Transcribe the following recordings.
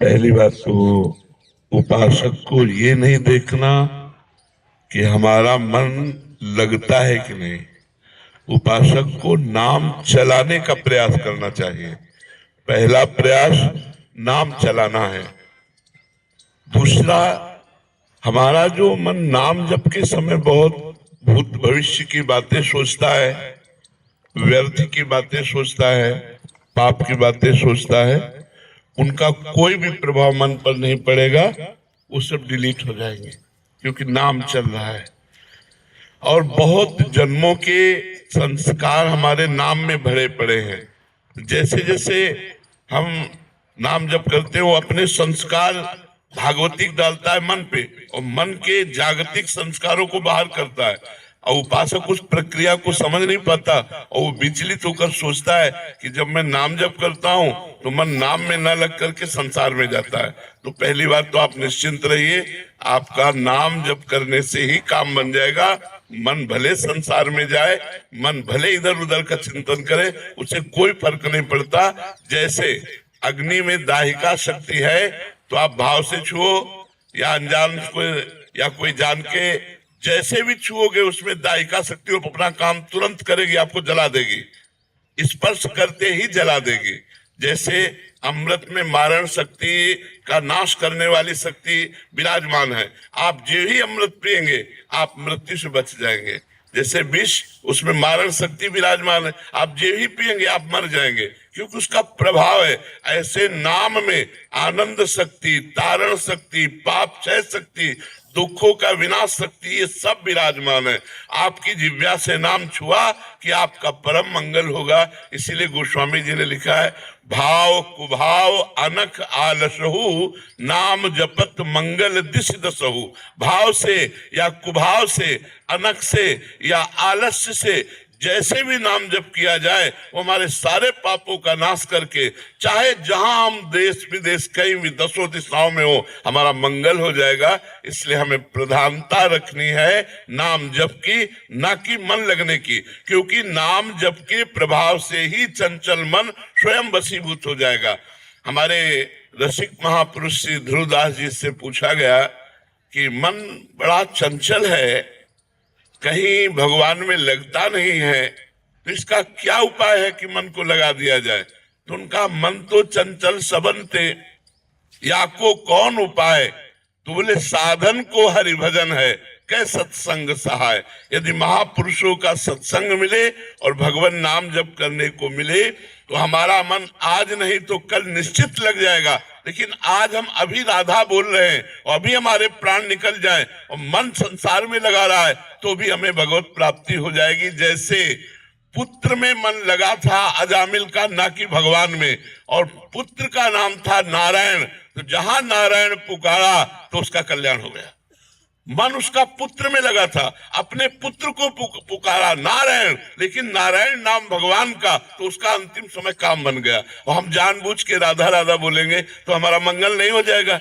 पहली बात तो उपासक को ये नहीं देखना कि हमारा मन लगता है कि नहीं। उपासक को नाम चलाने का प्रयास करना चाहिए। पहला प्रयास नाम चलाना है। दूसरा, हमारा जो मन नाम जप के समय बहुत भूत भविष्य की बातें सोचता है, व्यर्थ की बातें सोचता है, पाप की बातें सोचता है, उनका कोई भी प्रभाव मन पर नहीं पड़ेगा। वो सब डिलीट हो जाएंगे क्योंकि नाम चल रहा है। और बहुत जन्मों के संस्कार हमारे नाम में भरे पड़े हैं। जैसे जैसे हम नाम जप करते हैं वो अपने संस्कार भागवतिक डालता है मन पे और मन के जागतिक संस्कारों को बाहर करता है। और उपासक उस प्रक्रिया को समझ नहीं पाता और वो विचलित होकर सोचता है कि जब मैं नाम जप करता हूँ तो मन नाम में न लग करके संसार में जाता है। तो पहली बात तो आप निश्चिंत रहिए, आपका नाम जप करने से ही काम बन जाएगा। मन भले संसार में जाए, मन भले इधर उधर का चिंतन करे, उसे कोई फर्क नहीं पड़ता। जैसे अग्नि में दाहिका शक्ति है तो आप भाव से छुओ या अनजान को या कोई जान के जैसे भी छुओगे उसमें दाहिका शक्ति अपना काम तुरंत करेगी, आपको जला देगी, स्पर्श करते ही जला देगी। जैसे अमृत में मारण शक्ति का नाश करने वाली शक्ति विराजमान है, आप जो ही अमृत पिएंगे आप मृत्यु से बच जाएंगे। जैसे विष, उसमें मारण शक्ति विराजमान है, आप जो ही पिएंगे आप मर जाएंगे क्योंकि उसका प्रभाव है। ऐसे नाम में आनंद शक्ति, तारण शक्ति, पाप क्षय शक्ति, दुखों का विनाश शक्ति, ये सब विराजमान है। आपकी जिह्वा से नाम छुआ कि आपका परम मंगल होगा। इसीलिए गोस्वामी जी ने लिखा है, भाव कुभाव अनख आलसहु नाम जपत मंगल दिश दसहु। भाव से या कुभाव से, अनख से या आलस्य से जैसे भी नाम जप किया जाए वो हमारे सारे पापों का नाश करके, चाहे जहां हम देश विदेश कहीं भी दसों दिशाओं में हो, हमारा मंगल हो जाएगा। इसलिए हमें प्रधानता रखनी है नाम जप की, ना कि मन लगने की, क्योंकि नाम जप के प्रभाव से ही चंचल मन स्वयं वशीभूत हो जाएगा। हमारे रसिक महापुरुष श्री ध्रुवदास जी से पूछा गया कि मन बड़ा चंचल है, कहीं भगवान में लगता नहीं है, तो इसका क्या उपाय है कि मन को लगा दिया जाए। तो उनका मन तो चंचल सबनते, या को कौन उपाय। तो बोले साधन को हरि भजन है, कै सत्संग सहाय। यदि महापुरुषों का सत्संग मिले और भगवान नाम जप करने को मिले तो हमारा मन आज नहीं तो कल निश्चित लग जाएगा। लेकिन आज हम अभी राधा बोल रहे हैं और अभी हमारे प्राण निकल जाए और मन संसार में लगा रहा है तो भी हमें भगवत प्राप्ति हो जाएगी। जैसे पुत्र में मन लगा था अजामिल का, ना कि भगवान में, और पुत्र का नाम था नारायण, तो जहां नारायण पुकारा तो उसका कल्याण हो गया। मन उसका पुत्र में लगा था, अपने पुत्र को पुकारा नारायण, लेकिन नारायण नाम भगवान का, तो उसका अंतिम समय काम बन गया। और हम जानबूझ के राधा राधा बोलेंगे तो हमारा मंगल नहीं हो जाएगा।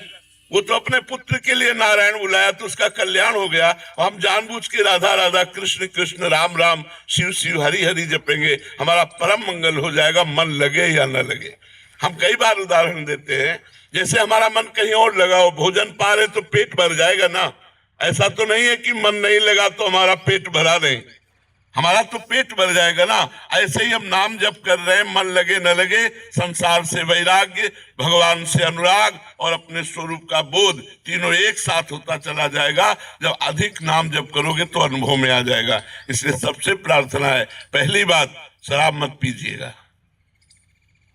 वो तो अपने पुत्र के लिए नारायण बुलाया तो उसका कल्याण हो गया। और हम जानबूझ के राधा राधा, कृष्ण कृष्ण, राम राम, शिव शिव, हरि हरि जपेंगे, हमारा परम मंगल हो जाएगा, मन लगे या न लगे। हम कई बार उदाहरण देते हैं, जैसे हमारा मन कहीं और लगा हो, भोजन पा रहे तो पेट भर जाएगा ना। ऐसा तो नहीं है कि मन नहीं लगा तो हमारा पेट भरा नहीं, हमारा तो पेट भर जाएगा ना। ऐसे ही हम नाम जप कर रहे हैं, मन लगे न लगे, संसार से वैराग्य, भगवान से अनुराग और अपने स्वरूप का बोध, तीनों एक साथ होता चला जाएगा। जब अधिक नाम जप करोगे तो अनुभव में आ जाएगा। इसलिए सबसे प्रार्थना है, पहली बात शराब मत पीजिएगा।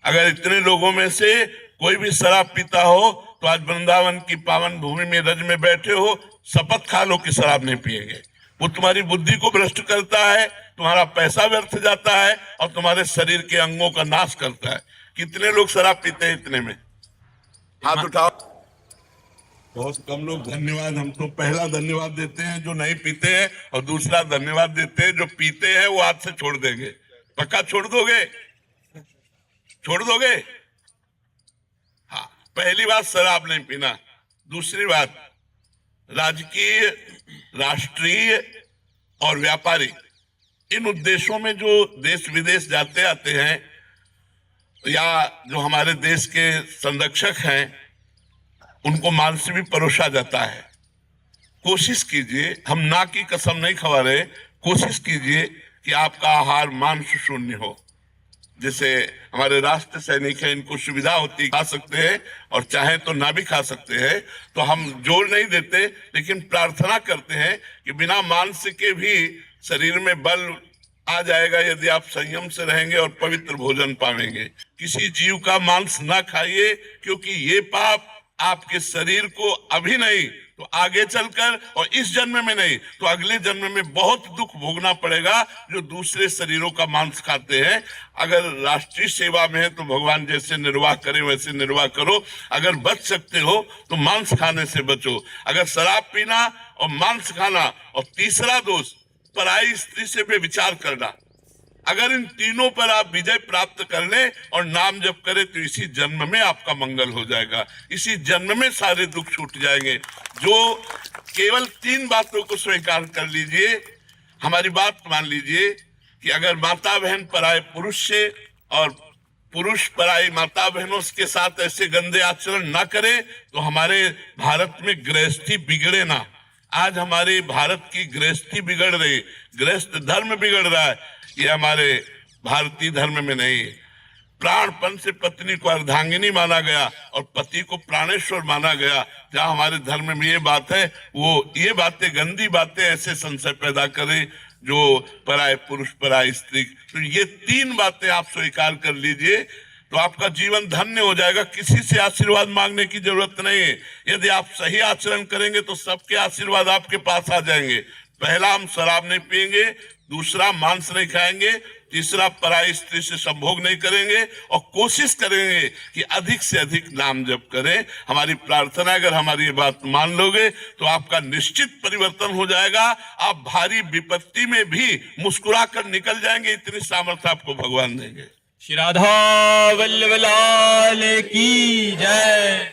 अगर इतने लोगों में से कोई भी शराब पीता हो तो आज वृंदावन की पावन भूमि में रज में बैठे हो, शपथ खा लो कि शराब नहीं पिएंगे। वो तुम्हारी बुद्धि को भ्रष्ट करता है, तुम्हारा पैसा व्यर्थ जाता है और तुम्हारे शरीर के अंगों का नाश करता है। कितने लोग शराब पीते हैं इतने में? हाथ उठाओ। बहुत कम लोग। धन्यवाद। हम तो पहला धन्यवाद देते हैं जो नहीं पीते हैं और दूसरा धन्यवाद देते हैं जो पीते हैं। वो हाथ से छोड़ देंगे। पक्का छोड़ दोगे? छोड़ दोगे? हाँ, पहली बात शराब नहीं पीना। दूसरी बात, राजकीय, राष्ट्रीय और व्यापारिक, इन उद्देश्यों में जो देश विदेश जाते आते हैं या जो हमारे देश के संरक्षक हैं, उनको मांस भी परोसा जाता है। कोशिश कीजिए, हम ना की कसम नहीं खा रहे, कोशिश कीजिए कि आपका आहार मांस शून्य हो। जैसे हमारे राष्ट्र सैनिक हैं, इनको सुविधा होती खा सकते हैं और चाहे तो ना भी खा सकते हैं, तो हम जोर नहीं देते, लेकिन प्रार्थना करते हैं कि बिना मांस के भी शरीर में बल आ जाएगा यदि आप संयम से रहेंगे और पवित्र भोजन पाएंगे। किसी जीव का मांस ना खाइए, क्योंकि ये पाप आपके शरीर को अभी नहीं तो आगे चलकर, और इस जन्म में नहीं तो अगले जन्म में बहुत दुख भोगना पड़ेगा जो दूसरे शरीरों का मांस खाते हैं। अगर राष्ट्रीय सेवा में है तो भगवान जैसे निर्वाह करे वैसे निर्वाह करो। अगर बच सकते हो तो मांस खाने से बचो। अगर शराब पीना और मांस खाना, और तीसरा दोष पराई स्त्री से व्यभिचार करना, अगर इन तीनों पर आप विजय प्राप्त कर लें और नाम जप करें तो इसी जन्म में आपका मंगल हो जाएगा, इसी जन्म में सारे दुख छूट जाएंगे। जो केवल 3 बातों को स्वीकार कर लीजिए, हमारी बात मान लीजिए कि अगर माता बहन पराये पुरुष से और पुरुष पराई माता बहनों के साथ ऐसे गंदे आचरण ना करे तो हमारे भारत में गृहस्थी बिगड़े ना। आज हमारे भारत की गृहस्थी बिगड़ रही, गृहस्थ धर्म बिगड़ रहा है। ये हमारे भारतीय धर्म में नहीं। प्राणपन से पत्नी को अर्धांगिनी माना गया और पति को प्राणेश्वर माना गया। जहाँ हमारे धर्म में ये बात है, वो ये बातें, गंदी बातें ऐसे संशय पैदा करे जो पराय पुरुष पराय स्त्री। तो ये 3 बातें आप स्वीकार कर लीजिए तो आपका जीवन धन्य हो जाएगा। किसी से आशीर्वाद मांगने की जरूरत नहीं है। यदि आप सही आचरण करेंगे तो सबके आशीर्वाद आपके पास आ जाएंगे। पहला, हम शराब नहीं पिएंगे, दूसरा मांस नहीं खाएंगे, तीसरा पराई स्त्री से संभोग नहीं करेंगे, और कोशिश करेंगे कि अधिक से अधिक नाम जप करें। हमारी प्रार्थना, अगर हमारी ये बात मान लोगे तो आपका निश्चित परिवर्तन हो जाएगा। आप भारी विपत्ति में भी मुस्कुरा कर निकल जाएंगे। इतनी सामर्थ्य आपको भगवान देंगे। श्री राधा वल्लभ लाल की जय।